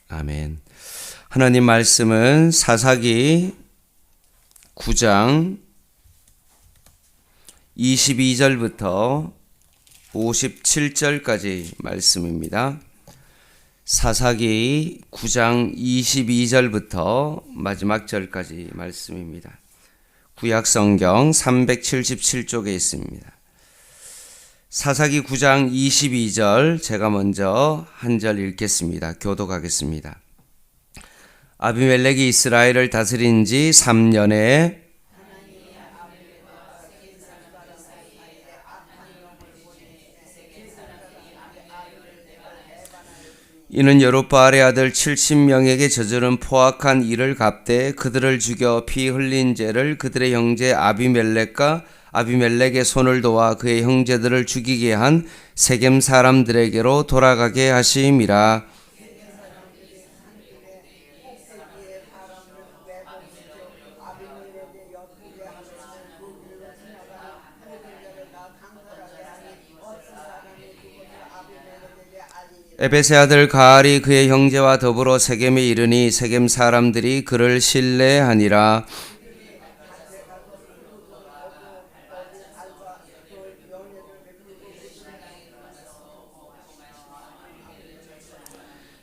아멘. 하나님 말씀은 사사기 9장 22절부터 57절까지 말씀입니다. 사사기 9장 22절부터 마지막 절까지 말씀입니다. 구약성경 377쪽에 있습니다. 사사기 9장 22절 제가 먼저 한 절 읽겠습니다. 교독하겠습니다. 아비멜렉이 이스라엘을 다스린 지 3년에 이는 여룹바알의 아들 70명에게 저지른 포악한 일을 갚되 그들을 죽여 피 흘린 죄를 그들의 형제 아비멜렉의 손을 도와 그의 형제들을 죽이게 한 세겜 사람들에게로 돌아가게 하심이라. 에벳의 아들 가알이 그의 형제와 더불어 세겜에 이르니 세겜 사람들이 그를 신뢰하니라.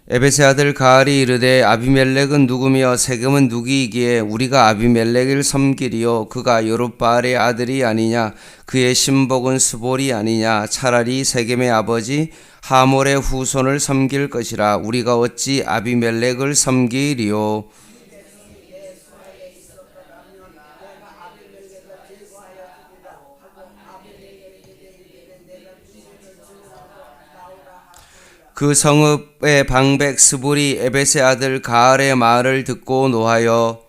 에벳의 아들 가알이 이르되 아비멜렉은 누구며 세겜은 누구이기에 우리가 아비멜렉을 섬기리요 그가 여룹바알의 아들이 아니냐 그의 신복은 스볼이 아니냐 차라리 세겜의 아버지 하몰의 후손을 섬길 것이라 우리가 어찌 아비멜렉을 섬기리요. 그 성읍의 방백 스불이 에벳의 아들 가알의 말을 듣고 노하여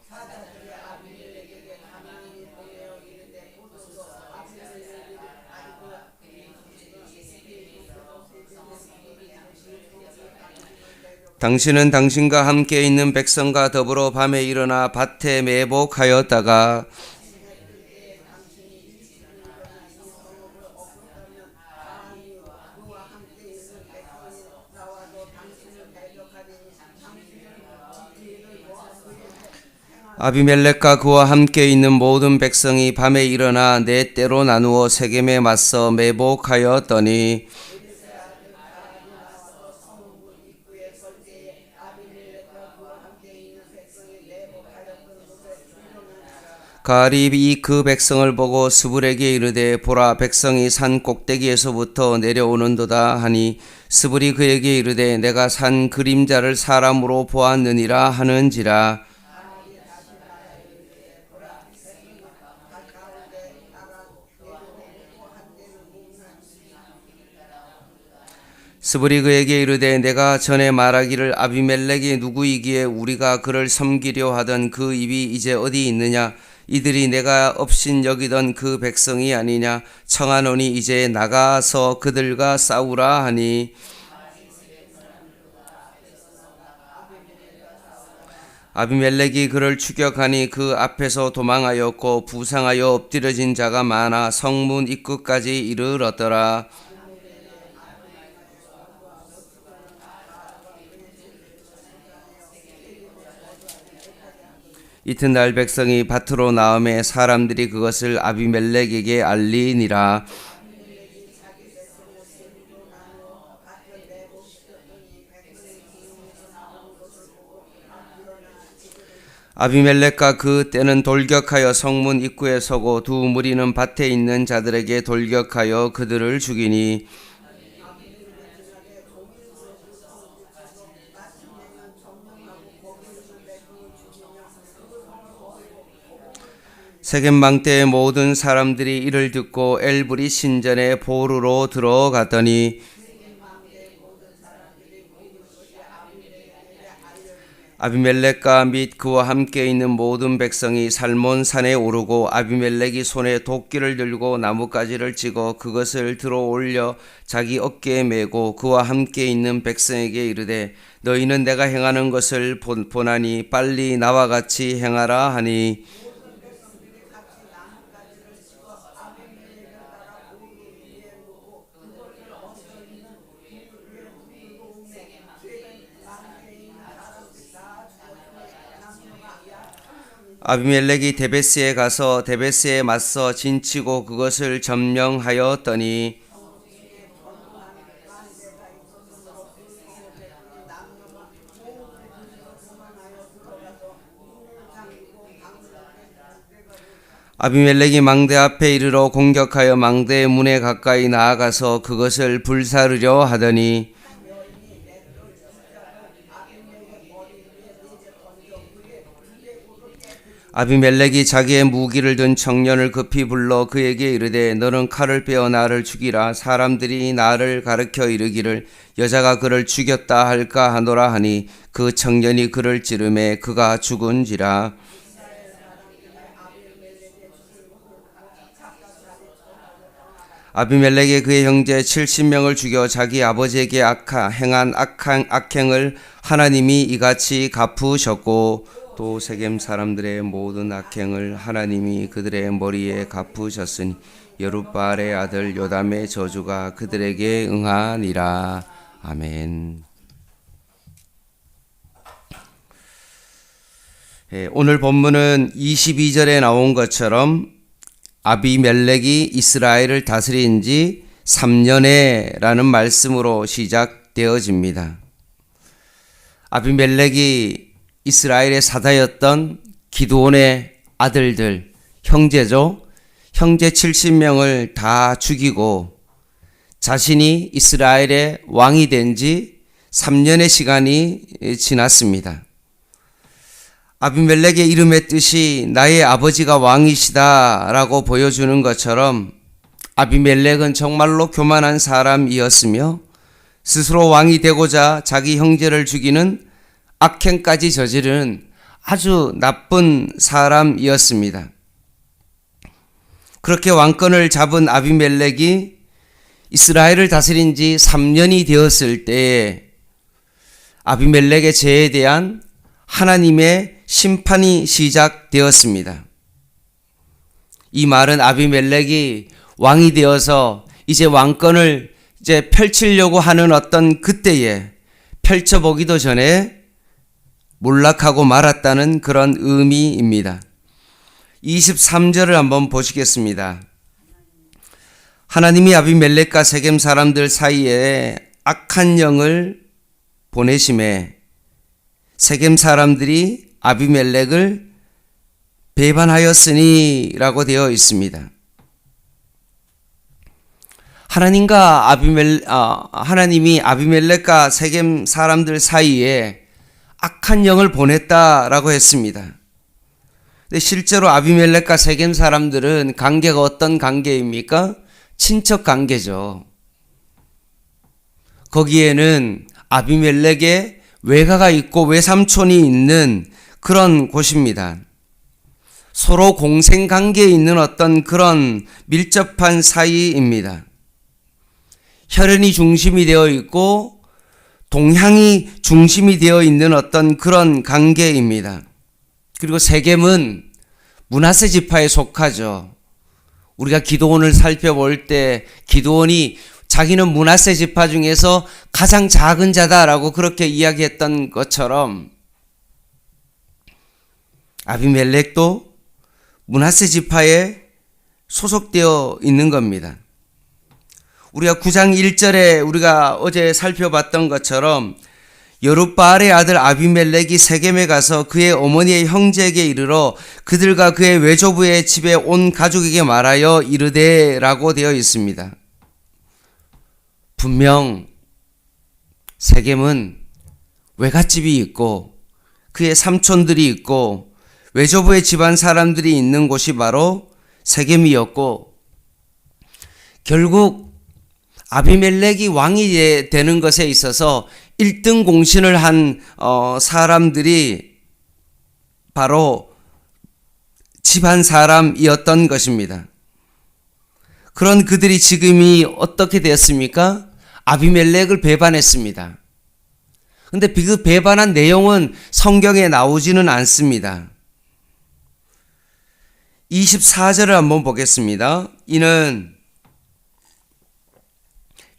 당신은 당신과 함께 있는 백성과 더불어 밤에 일어나 밭에 매복하였다가 아비멜렉과 그와 함께 있는 모든 백성이 밤에 일어나 네 때로 나누어 세겜에 맞서 매복하였더니 가알이 그 백성을 보고 스불에게 이르되 보라 백성이 산 꼭대기에서부터 내려오는도다 하니 스불이 그에게 이르되 내가 산 그림자를 사람으로 보았느니라 하는지라. 스불이 그에게 이르되 내가 전에 말하기를 아비멜렉이 누구이기에 우리가 그를 섬기려 하던 그 입이 이제 어디 있느냐 이들이 내가 업신여기던 그 백성이 아니냐 청하노니 이제 나가서 그들과 싸우라 하니 아비멜렉이 그를 추격하니 그 앞에서 도망하였고 부상하여 엎드려진 자가 많아 성문 입구까지 이르렀더라. 이튿날 백성이 밭으로 나오매 사람들이 그것을 아비멜렉에게 알리니라. 아비멜렉과 그 때는 돌격하여 성문 입구에 서고 두 무리는 밭에 있는 자들에게 돌격하여 그들을 죽이니 세겜 망대의 모든 사람들이 이를 듣고 엘브리 신전의 보루로 들어갔더니 아비멜렉과 및 그와 함께 있는 모든 백성이 살몬산에 오르고 아비멜렉이 손에 도끼를 들고 나뭇가지를 찍어 그것을 들어 올려 자기 어깨에 메고 그와 함께 있는 백성에게 이르되 너희는 내가 행하는 것을 보나니 빨리 나와 같이 행하라 하니 아비멜렉이 데베스에 가서 데베스에 맞서 진치고 그것을 점령하였더니 아비멜렉이 망대 앞에 이르러 공격하여 망대의 문에 가까이 나아가서 그것을 불사르려 하더니 아비멜렉이 자기의 무기를 든 청년을 급히 불러 그에게 이르되 너는 칼을 빼어 나를 죽이라. 사람들이 나를 가르쳐 이르기를 여자가 그를 죽였다 할까 하노라 하니 그 청년이 그를 찌르매 그가 죽은지라. 아비멜렉이 그의 형제 70명을 죽여 자기 아버지에게 행한 악행을 하나님이 이같이 갚으셨고 또 세겜 사람들의 모든 악행을 하나님이 그들의 머리에 갚으셨으니 여룻바알의 아들 요담의 저주가 그들에게 응하니라. 아멘. 오늘 본문은 22절에 나온 것처럼 아비멜렉이 이스라엘을 다스린 지 3년에 라는 말씀으로 시작되어집니다. 아비멜렉이 이스라엘의 사다였던 기드온의 아들들, 형제죠. 형제 70명을 다 죽이고 자신이 이스라엘의 왕이 된 지 3년의 시간이 지났습니다. 아비멜렉의 이름의 뜻이 나의 아버지가 왕이시다 라고 보여주는 것처럼 아비멜렉은 정말로 교만한 사람이었으며 스스로 왕이 되고자 자기 형제를 죽이는 악행까지 저지른 아주 나쁜 사람이었습니다. 그렇게 왕권을 잡은 아비멜렉이 이스라엘을 다스린 지 3년이 되었을 때에 아비멜렉의 죄에 대한 하나님의 심판이 시작되었습니다. 이 말은 아비멜렉이 왕이 되어서 이제 왕권을 펼치려고 하는 어떤 그때에 펼쳐보기도 전에 몰락하고 말았다는 그런 의미입니다. 23절을 한번 보시겠습니다. 하나님이 아비멜렉과 세겜 사람들 사이에 악한 영을 보내심에 세겜 사람들이 아비멜렉을 배반하였으니 라고 되어 있습니다. 하나님이 아비멜렉과 세겜 사람들 사이에 악한 영을 보냈다라고 했습니다. 근데 실제로 아비멜렉과 세겜 사람들은 관계가 어떤 관계입니까? 친척 관계죠. 거기에는 아비멜렉의 외가가 있고 외삼촌이 있는 그런 곳입니다. 서로 공생 관계에 있는 어떤 그런 밀접한 사이입니다. 혈연이 중심이 되어 있고 동향이 중심이 되어 있는 어떤 그런 관계입니다. 그리고 세겜은 므낫세 지파에 속하죠. 우리가 기드온을 살펴볼 때 기드온이 자기는 므낫세 지파 중에서 가장 작은 자다라고 그렇게 이야기했던 것처럼 아비멜렉도 므낫세 지파에 소속되어 있는 겁니다. 우리가 9장 1절에 우리가 어제 살펴봤던 것처럼 여룻바알의 아들 아비멜렉이 세겜에 가서 그의 어머니의 형제에게 이르러 그들과 그의 외조부의 집에 온 가족에게 말하여 이르되라고 되어 있습니다. 분명 세겜은 외갓집이 있고 그의 삼촌들이 있고 외조부의 집안 사람들이 있는 곳이 바로 세겜이었고 결국 아비멜렉이 왕이 되는 것에 있어서 1등 공신을 한 사람들이 바로 집안 사람이었던 것입니다. 그런 그들이 지금이 어떻게 되었습니까? 아비멜렉을 배반했습니다. 그런데 그 배반한 내용은 성경에 나오지는 않습니다. 24절을 한번 보겠습니다. 이는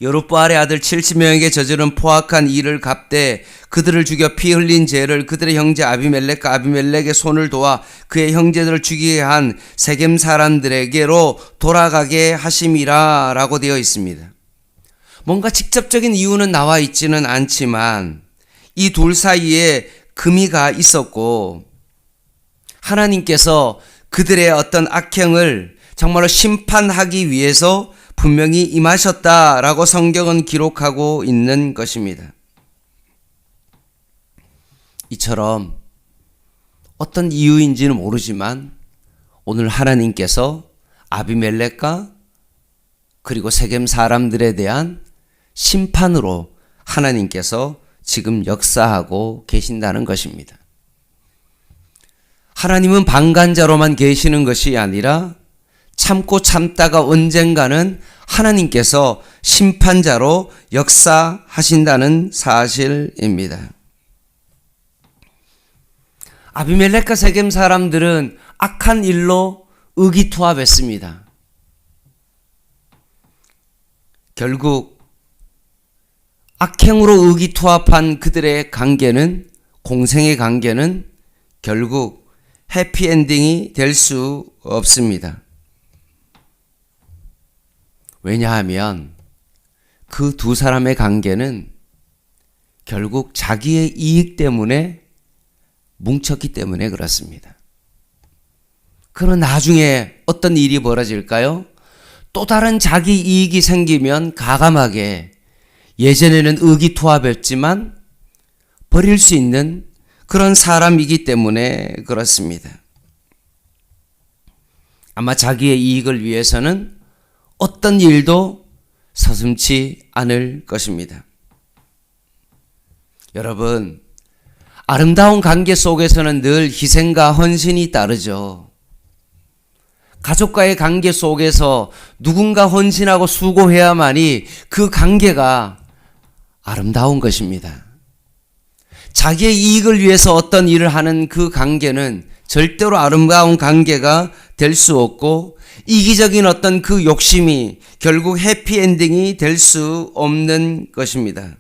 여룹바알의 아들 70명에게 저지른 포악한 일을 갚되 그들을 죽여 피 흘린 죄를 그들의 형제 아비멜렉과 아비멜렉의 손을 도와 그의 형제들을 죽이게 한 세겜 사람들에게로 돌아가게 하심이라 라고 되어 있습니다. 뭔가 직접적인 이유는 나와 있지는 않지만 이 둘 사이에 금의가 있었고 하나님께서 그들의 어떤 악행을 정말로 심판하기 위해서 분명히 임하셨다라고 성경은 기록하고 있는 것입니다. 이처럼 어떤 이유인지는 모르지만 오늘 하나님께서 아비멜렉과 그리고 세겜 사람들에 대한 심판으로 하나님께서 지금 역사하고 계신다는 것입니다. 하나님은 방관자로만 계시는 것이 아니라 참고 참다가 언젠가는 하나님께서 심판자로 역사하신다는 사실입니다. 아비멜렉과 세겜 사람들은 악한 일로 의기투합했습니다. 결국 악행으로 의기투합한 그들의 관계는, 공생의 관계는 결국 해피엔딩이 될 수 없습니다. 왜냐하면 그 두 사람의 관계는 결국 자기의 이익 때문에 뭉쳤기 때문에 그렇습니다. 그럼 나중에 어떤 일이 벌어질까요? 또 다른 자기 이익이 생기면 가감하게 예전에는 의기투합했지만 버릴 수 있는 그런 사람이기 때문에 그렇습니다. 아마 자기의 이익을 위해서는 어떤 일도 서슴지 않을 것입니다. 여러분, 아름다운 관계 속에서는 늘 희생과 헌신이 따르죠. 가족과의 관계 속에서 누군가 헌신하고 수고해야만이 그 관계가 아름다운 것입니다. 자기의 이익을 위해서 어떤 일을 하는 그 관계는 절대로 아름다운 관계가 될 수 없고 이기적인 어떤 그 욕심이 결국 해피엔딩이 될 수 없는 것입니다.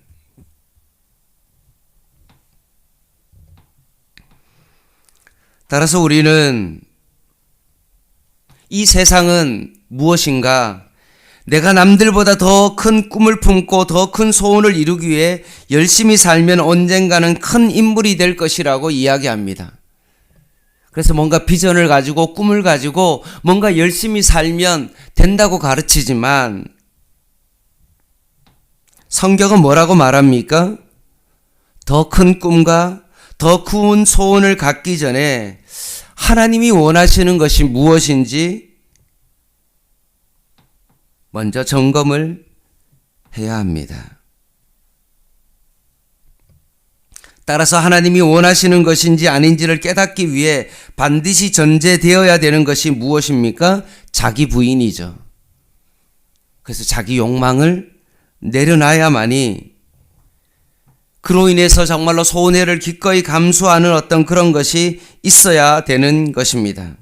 따라서 우리는 이 세상은 무엇인가? 내가 남들보다 더 큰 꿈을 품고 더 큰 소원을 이루기 위해 열심히 살면 언젠가는 큰 인물이 될 것이라고 이야기합니다. 그래서 뭔가 비전을 가지고 꿈을 가지고 뭔가 열심히 살면 된다고 가르치지만 성경은 뭐라고 말합니까? 더 큰 꿈과 더 큰 소원을 갖기 전에 하나님이 원하시는 것이 무엇인지 먼저 점검을 해야 합니다. 따라서 하나님이 원하시는 것인지 아닌지를 깨닫기 위해 반드시 전제되어야 되는 것이 무엇입니까? 자기 부인이죠. 그래서 자기 욕망을 내려놔야만이 그로 인해서 정말로 손해를 기꺼이 감수하는 어떤 그런 것이 있어야 되는 것입니다.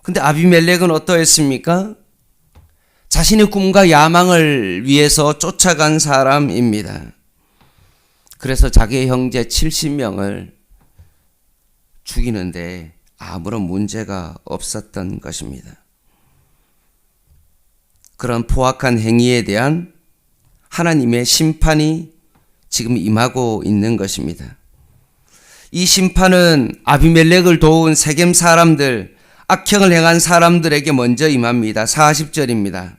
근데 아비멜렉은 어떠했습니까? 자신의 꿈과 야망을 위해서 쫓아간 사람입니다. 그래서 자기의 형제 70명을 죽이는데 아무런 문제가 없었던 것입니다. 그런 포악한 행위에 대한 하나님의 심판이 지금 임하고 있는 것입니다. 이 심판은 아비멜렉을 도운 세겜 사람들, 악행을 행한 사람들에게 먼저 임합니다. 40절입니다.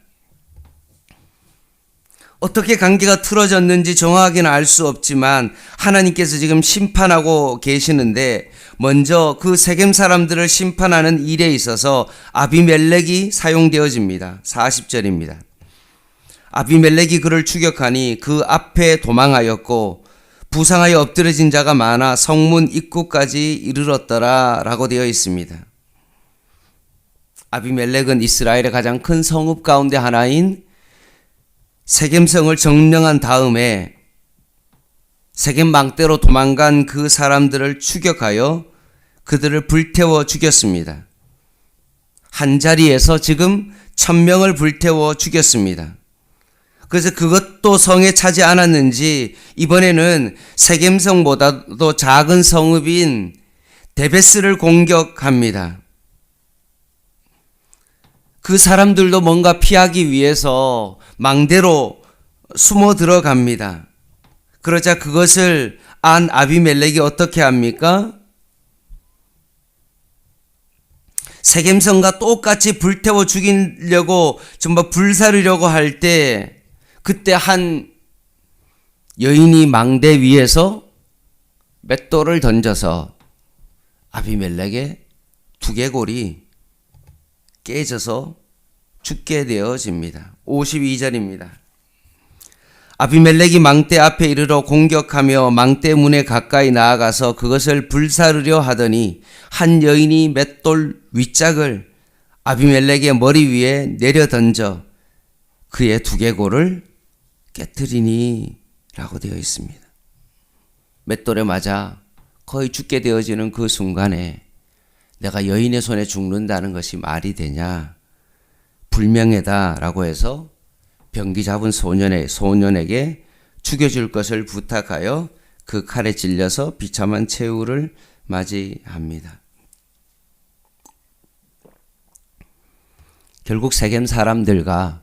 어떻게 관계가 틀어졌는지 정확하게는 알 수 없지만 하나님께서 지금 심판하고 계시는데 먼저 그 세겜 사람들을 심판하는 일에 있어서 아비멜렉이 사용되어집니다. 40절입니다. 아비멜렉이 그를 추격하니 그 앞에 도망하였고 부상하여 엎드러진 자가 많아 성문 입구까지 이르렀더라 라고 되어 있습니다. 아비멜렉은 이스라엘의 가장 큰 성읍 가운데 하나인 세겜성을 점령한 다음에 세겜 망대로 도망간 그 사람들을 추격하여 그들을 불태워 죽였습니다. 한 자리에서 지금 1000명을 불태워 죽였습니다. 그래서 그것도 성에 차지 않았는지 이번에는 세겜성보다도 작은 성읍인 데베스를 공격합니다. 그 사람들도 뭔가 피하기 위해서 망대로 숨어 들어갑니다. 그러자 그것을 안 아비멜렉이 어떻게 합니까? 세겜성과 똑같이 불태워 죽이려고 정말 불사르려고 할 때 그때 한 여인이 망대 위에서 맷돌을 던져서 아비멜렉의 두개골이 깨져서 죽게 되어집니다. 52절입니다. 아비멜렉이 망대 앞에 이르러 공격하며 망대 문에 가까이 나아가서 그것을 불사르려 하더니 한 여인이 맷돌 윗짝을 아비멜렉의 머리 위에 내려 던져 그의 두개골을 깨뜨리니 라고 되어 있습니다. 맷돌에 맞아 거의 죽게 되어지는 그 순간에 내가 여인의 손에 죽는다는 것이 말이 되냐? 불명예다 라고 해서 병기 잡은 소년에게 죽여줄 것을 부탁하여 그 칼에 찔려서 비참한 최후를 맞이합니다. 결국 세겜 사람들과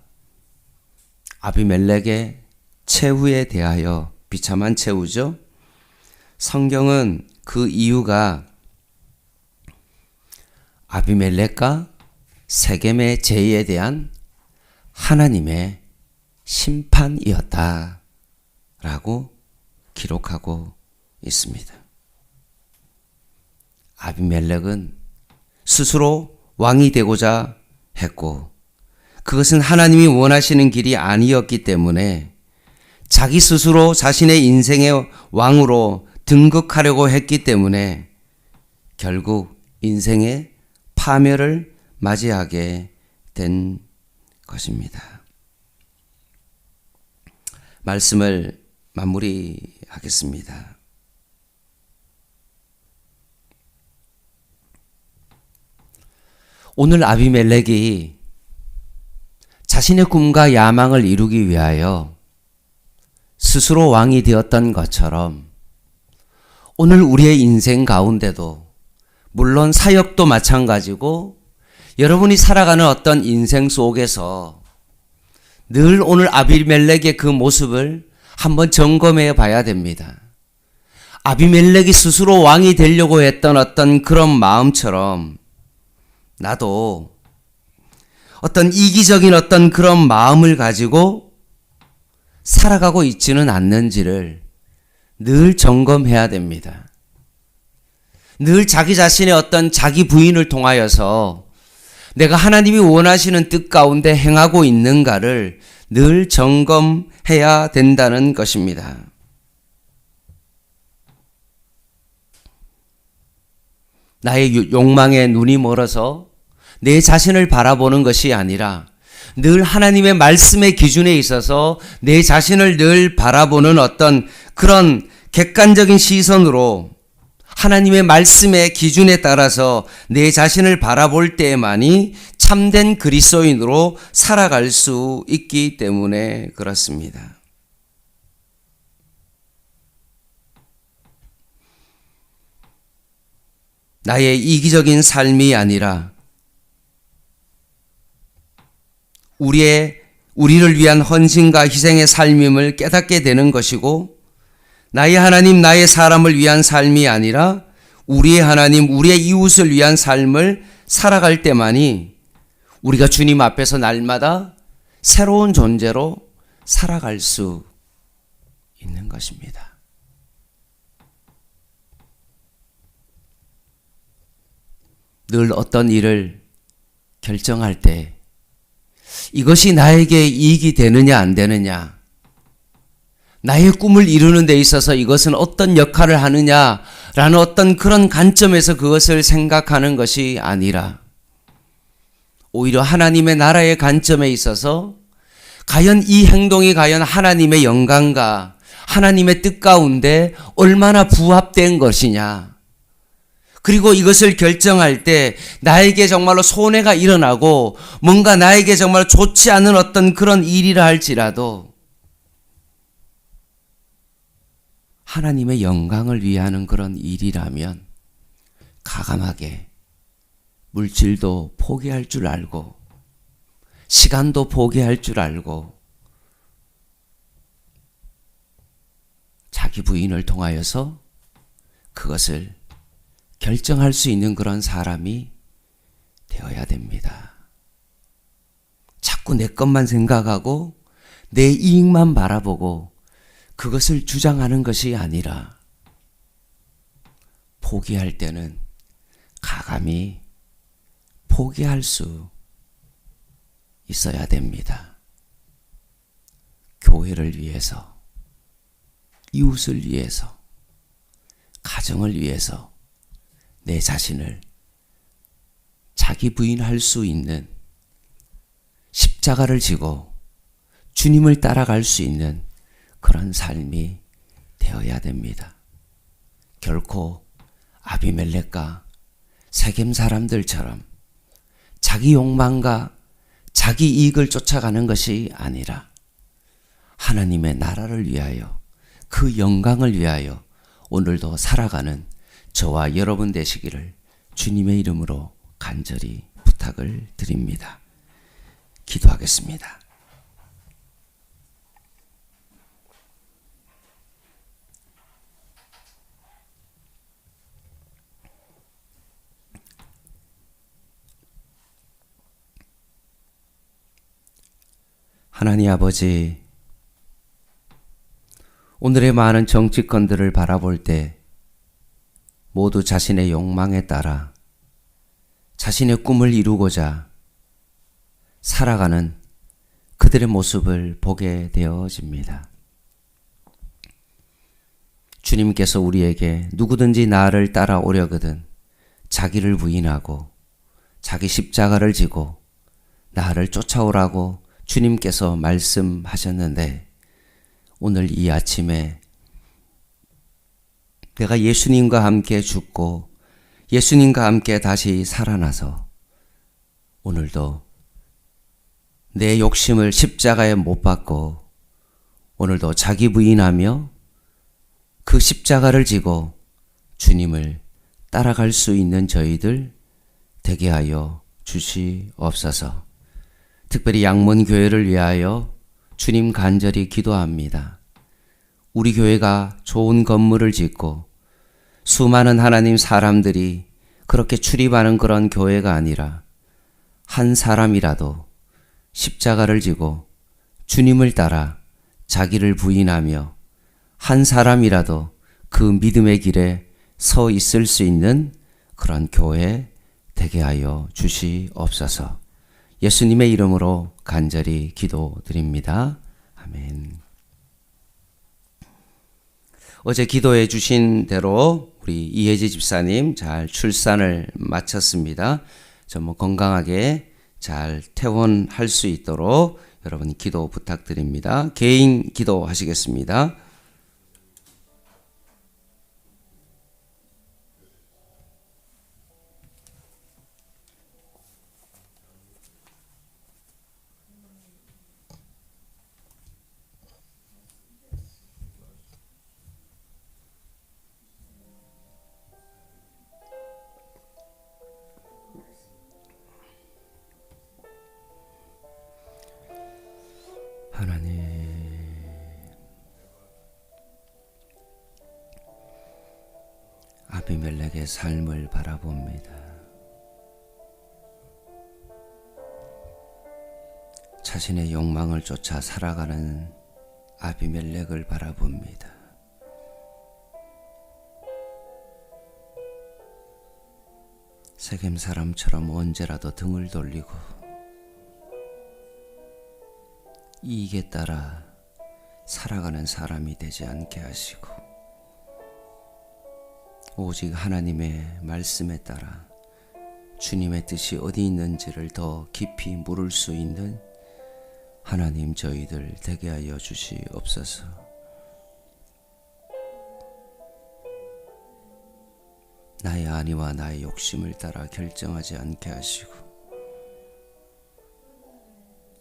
아비멜렉의 최후에 대하여 비참한 최후죠. 성경은 그 이유가 아비멜렉과 세겜의 죄에 대한 하나님의 심판이었다 라고 기록하고 있습니다. 아비멜렉은 스스로 왕이 되고자 했고 그것은 하나님이 원하시는 길이 아니었기 때문에 자기 스스로 자신의 인생의 왕으로 등극하려고 했기 때문에 결국 인생의 파멸을 맞이하게 된 것입니다. 말씀을 마무리하겠습니다. 오늘 아비멜렉이 자신의 꿈과 야망을 이루기 위하여 스스로 왕이 되었던 것처럼 오늘 우리의 인생 가운데도 물론 사역도 마찬가지고 여러분이 살아가는 어떤 인생 속에서 늘 오늘 아비멜렉의 그 모습을 한번 점검해 봐야 됩니다. 아비멜렉이 스스로 왕이 되려고 했던 어떤 그런 마음처럼 나도 어떤 이기적인 어떤 그런 마음을 가지고 살아가고 있지는 않는지를 늘 점검해야 됩니다. 늘 자기 자신의 어떤 자기 부인을 통하여서 내가 하나님이 원하시는 뜻 가운데 행하고 있는가를 늘 점검해야 된다는 것입니다. 나의 욕망에 눈이 멀어서 내 자신을 바라보는 것이 아니라 늘 하나님의 말씀의 기준에 있어서 내 자신을 늘 바라보는 어떤 그런 객관적인 시선으로 하나님의 말씀의 기준에 따라서 내 자신을 바라볼 때에만이 참된 그리스도인으로 살아갈 수 있기 때문에 그렇습니다. 나의 이기적인 삶이 아니라 우리를 위한 헌신과 희생의 삶임을 깨닫게 되는 것이고 나의 하나님, 나의 사람을 위한 삶이 아니라 우리의 하나님, 우리의 이웃을 위한 삶을 살아갈 때만이 우리가 주님 앞에서 날마다 새로운 존재로 살아갈 수 있는 것입니다. 늘 어떤 일을 결정할 때 이것이 나에게 이익이 되느냐 안 되느냐, 나의 꿈을 이루는 데 있어서 이것은 어떤 역할을 하느냐라는 어떤 그런 관점에서 그것을 생각하는 것이 아니라 오히려 하나님의 나라의 관점에 있어서 과연 이 행동이 과연 하나님의 영광과 하나님의 뜻 가운데 얼마나 부합된 것이냐, 그리고 이것을 결정할 때 나에게 정말로 손해가 일어나고 뭔가 나에게 정말 좋지 않은 어떤 그런 일이라 할지라도 하나님의 영광을 위하는 그런 일이라면 가감하게 물질도 포기할 줄 알고 시간도 포기할 줄 알고 자기 부인을 통하여서 그것을 결정할 수 있는 그런 사람이 되어야 됩니다. 자꾸 내 것만 생각하고 내 이익만 바라보고 그것을 주장하는 것이 아니라 포기할 때는 가감히 포기할 수 있어야 됩니다. 교회를 위해서, 이웃을 위해서, 가정을 위해서 내 자신을 자기 부인할 수 있는 십자가를 지고 주님을 따라갈 수 있는 그런 삶이 되어야 됩니다. 결코 아비멜렉과 세겜 사람들처럼 자기 욕망과 자기 이익을 쫓아가는 것이 아니라 하나님의 나라를 위하여 그 영광을 위하여 오늘도 살아가는 저와 여러분 되시기를 주님의 이름으로 간절히 부탁을 드립니다. 기도하겠습니다. 하나님 아버지, 오늘의 많은 정치권들을 바라볼 때 모두 자신의 욕망에 따라 자신의 꿈을 이루고자 살아가는 그들의 모습을 보게 되어집니다. 주님께서 우리에게 누구든지 나를 따라오려거든 자기를 부인하고 자기 십자가를 지고 나를 쫓아오라고 주님께서 말씀하셨는데 오늘 이 아침에 내가 예수님과 함께 죽고 예수님과 함께 다시 살아나서 오늘도 내 욕심을 십자가에 못 박고 오늘도 자기 부인하며 그 십자가를 지고 주님을 따라갈 수 있는 저희들 되게 하여 주시옵소서. 특별히 양문교회를 위하여 주님 간절히 기도합니다. 우리 교회가 좋은 건물을 짓고 수많은 하나님 사람들이 그렇게 출입하는 그런 교회가 아니라 한 사람이라도 십자가를 지고 주님을 따라 자기를 부인하며 한 사람이라도 그 믿음의 길에 서 있을 수 있는 그런 교회 되게 하여 주시옵소서. 예수님의 이름으로 간절히 기도드립니다. 아멘. 어제 기도해 주신 대로 우리 이혜지 집사님 잘 출산을 마쳤습니다. 좀 건강하게 잘 퇴원할 수 있도록 여러분 기도 부탁드립니다. 개인 기도하시겠습니다. 하나님, 아비멜렉의 삶을 바라봅니다. 자신의 욕망을 쫓아 살아가는 아비멜렉을 바라봅니다. 세겜 사람처럼 언제라도 등을 돌리고 이익에 따라 살아가는 사람이 되지 않게 하시고 오직 하나님의 말씀에 따라 주님의 뜻이 어디 있는지를 더 깊이 물을 수 있는 하나님 저희들 되게 하여 주시옵소서. 나의 안위와 나의 욕심을 따라 결정하지 않게 하시고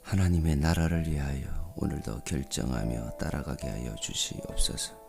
하나님의 나라를 위하여 오늘도 결정하며 따라가게 하여 주시옵소서.